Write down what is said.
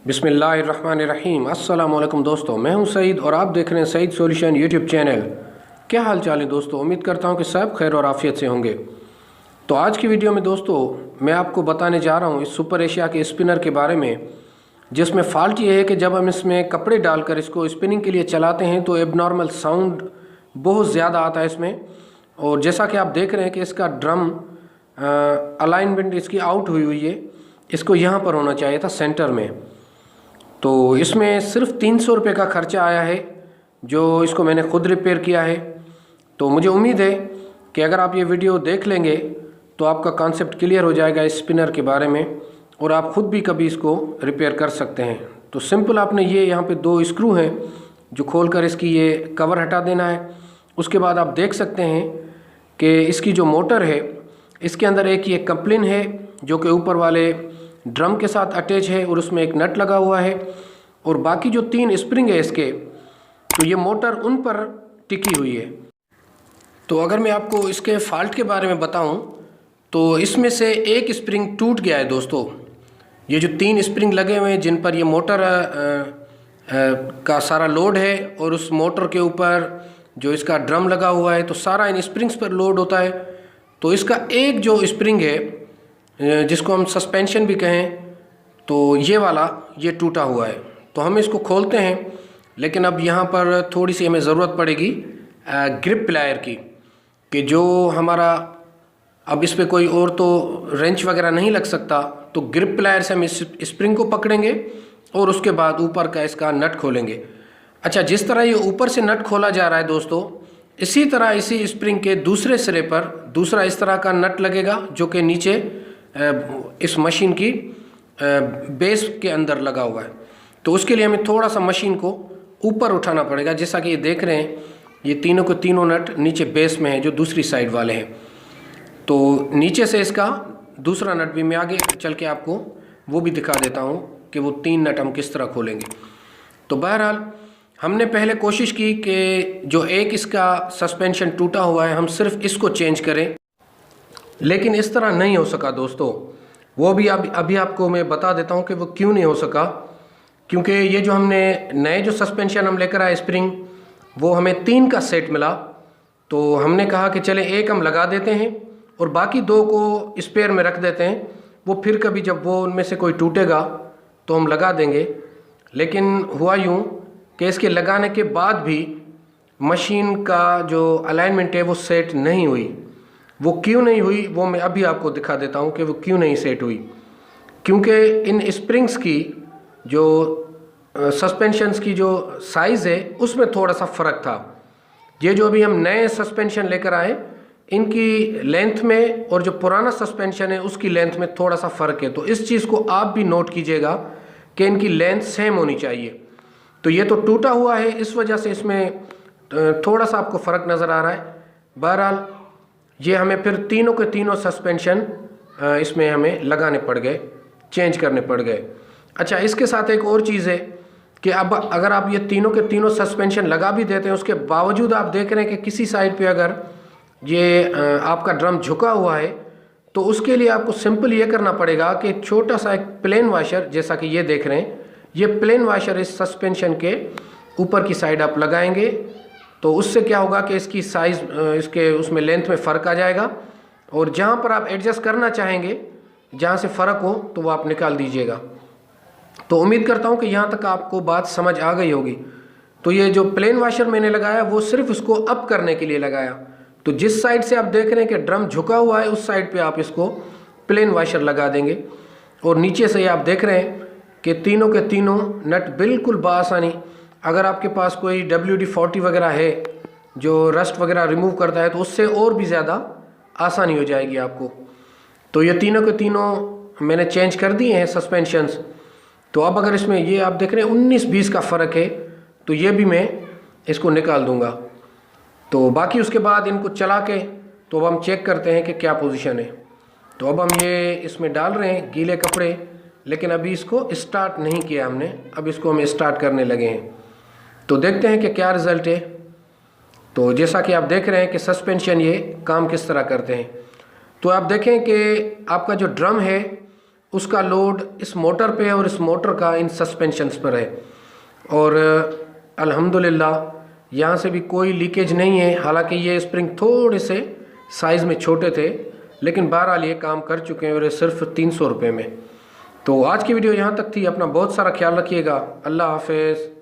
बिस्मिल्लाहिर्रहमानिर्रहीम। अस्सलाम वालेकुम दोस्तों, मैं हूं सईद और आप देख रहे हैं सईद सॉल्यूशन यूट्यूब चैनल। क्या हाल चाल है दोस्तों? उम्मीद करता हूं कि सब खैर और आफियत से होंगे। तो आज की वीडियो में दोस्तों मैं आपको बताने जा रहा हूं इस सुपर एशिया के स्पिनर के बारे में, जिसमें फ़ाल्ट ये है कि जब हम इसमें कपड़े डालकर इसको स्पिनिंग के लिए चलाते हैं तो एबनॉर्मल साउंड बहुत ज़्यादा आता है इसमें। और जैसा कि आप देख रहे हैं कि इसका ड्रम अलाइनमेंट इसकी आउट हुई है, इसको यहाँ पर होना चाहिए था सेंटर में। तो इसमें सिर्फ 300 रुपये का खर्चा आया है, जो इसको मैंने ख़ुद रिपेयर किया है। तो मुझे उम्मीद है कि अगर आप ये वीडियो देख लेंगे तो आपका कॉन्सेप्ट क्लियर हो जाएगा इस स्पिनर के बारे में और आप ख़ुद भी कभी इसको रिपेयर कर सकते हैं। तो सिंपल आपने ये यहाँ पे 2 स्क्रू हैं जो खोलकर इसकी ये कवर हटा देना है। उसके बाद आप देख सकते हैं कि इसकी जो मोटर है इसके अंदर एक ये कपलिन है जो कि ऊपर वाले ड्रम के साथ अटैच है और उसमें एक नट लगा हुआ है, और बाकी जो 3 स्प्रिंग है इसके, तो ये मोटर उन पर टिकी हुई है। तो अगर मैं आपको इसके फॉल्ट के बारे में बताऊं तो इसमें से एक स्प्रिंग टूट गया है दोस्तों। ये जो 3 स्प्रिंग लगे हुए हैं जिन पर ये मोटर का सारा लोड है और उस मोटर के ऊपर जो इसका ड्रम लगा हुआ है, तो सारा इन स्प्रिंग्स पर लोड होता है। तो इसका एक जो स्प्रिंग है जिसको हम सस्पेंशन भी कहें, तो ये वाला ये टूटा हुआ है। तो हम इसको खोलते हैं, लेकिन अब यहाँ पर थोड़ी सी हमें ज़रूरत पड़ेगी ग्रिप प्लायर की, कि जो हमारा अब इस पर कोई और तो रेंच वगैरह नहीं लग सकता। तो ग्रिप प्लायर से हम इस स्प्रिंग को पकड़ेंगे और उसके बाद ऊपर का इसका नट खोलेंगे। अच्छा, जिस तरह ये ऊपर से नट खोला जा रहा है दोस्तों, इसी तरह इसी स्प्रिंग के दूसरे सिरे पर दूसरा इस तरह का नट लगेगा जो कि नीचे इस मशीन की बेस के अंदर लगा हुआ है। तो उसके लिए हमें थोड़ा सा मशीन को ऊपर उठाना पड़ेगा। जैसा कि ये देख रहे हैं, ये तीनों के तीनों नट नीचे बेस में हैं जो दूसरी साइड वाले हैं। तो नीचे से इसका दूसरा नट भी मैं आगे चल के आपको वो भी दिखा देता हूँ कि वो 3 नट हम किस तरह खोलेंगे। तो बहरहाल हमने पहले कोशिश की कि जो एक इसका सस्पेंशन टूटा हुआ है हम सिर्फ इसको चेंज करें, लेकिन इस तरह नहीं हो सका दोस्तों। वो भी अभी आपको मैं बता देता हूँ कि वो क्यों नहीं हो सका। क्योंकि ये जो हमने नए जो सस्पेंशन हम लेकर आए स्प्रिंग, वो हमें 3 का सेट मिला। तो हमने कहा कि चले एक हम लगा देते हैं और बाकी 2 को स्पेयर में रख देते हैं, वो फिर कभी जब वो उनमें से कोई टूटेगा तो हम लगा देंगे। लेकिन हुआ यूँ कि इसके लगाने के बाद भी मशीन का जो अलाइनमेंट है वो सेट नहीं हुई। वो क्यों नहीं हुई वो मैं अभी आपको दिखा देता हूँ कि वो क्यों नहीं सेट हुई। क्योंकि इन स्प्रिंग्स की जो सस्पेंशंस की जो साइज़ है उसमें थोड़ा सा फ़र्क था। ये जो अभी हम नए सस्पेंशन लेकर आए, इनकी लेंथ में और जो पुराना सस्पेंशन है उसकी लेंथ में थोड़ा सा फ़र्क है। तो इस चीज़ को आप भी नोट कीजिएगा कि इनकी लेंथ सेम होनी चाहिए। तो ये तो टूटा हुआ है, इस वजह से इसमें थोड़ा सा आपको फ़र्क नज़र आ रहा है। बहरहाल ये हमें फिर तीनों के तीनों सस्पेंशन इसमें हमें लगाने पड़ गए, चेंज करने पड़ गए। अच्छा, इसके साथ एक और चीज़ है कि अब अगर आप ये तीनों के तीनों सस्पेंशन लगा भी देते हैं, उसके बावजूद आप देख रहे हैं कि किसी साइड पे अगर ये आपका ड्रम झुका हुआ है, तो उसके लिए आपको सिंपल ये करना पड़ेगा कि छोटा सा एक प्लेन वाशर, जैसा कि ये देख रहे हैं, ये प्लेन वाशर इस सस्पेंशन के ऊपर की साइड आप लगाएंगे। तो उससे क्या होगा कि इसकी साइज़ इसके उसमें लेंथ में फ़र्क आ जाएगा, और जहाँ पर आप एडजस्ट करना चाहेंगे, जहाँ से फ़र्क हो, तो वो आप निकाल दीजिएगा। तो उम्मीद करता हूँ कि यहाँ तक आपको बात समझ आ गई होगी। तो ये जो प्लेन वाशर मैंने लगाया वो सिर्फ इसको अप करने के लिए लगाया। तो जिस साइड से आप देख रहे हैं कि ड्रम झुका हुआ है, उस साइड पे आप इसको प्लेन वाशर लगा देंगे, और नीचे से आप देख रहे हैं कि तीनों के तीनों नट बिल्कुल बआसानी, अगर आपके पास कोई WD-40 वगैरह है जो रस्ट वगैरह रिमूव करता है, तो उससे और भी ज़्यादा आसानी हो जाएगी आपको। तो ये तीनों के तीनों मैंने चेंज कर दिए हैं सस्पेंशंस। तो अब अगर इसमें ये आप देख रहे हैं 19-20 का फ़र्क है, तो ये भी मैं इसको निकाल दूंगा। तो बाकी उसके बाद इनको चला के तो अब हम चेक करते हैं कि क्या पोजीशन है। तो अब हम ये इसमें डाल रहे हैं गीले कपड़े, लेकिन अभी इसको स्टार्ट नहीं किया हमने, अब इसको हम स्टार्ट करने लगे हैं। तो देखते हैं कि क्या रिज़ल्ट है। तो जैसा कि आप देख रहे हैं कि सस्पेंशन ये काम किस तरह करते हैं। तो आप देखें कि आपका जो ड्रम है उसका लोड इस मोटर पे है और इस मोटर का इन सस्पेंशंस पर है। और अल्हम्दुलिल्लाह यहाँ से भी कोई लीकेज नहीं है। हालांकि ये स्प्रिंग थोड़े से साइज़ में छोटे थे, लेकिन बहरहाल ये काम कर चुके हैं और ये सिर्फ 300 रुपये में। तो आज की वीडियो यहाँ तक थी। अपना बहुत सारा ख्याल रखिएगा। अल्लाह हाफिज़।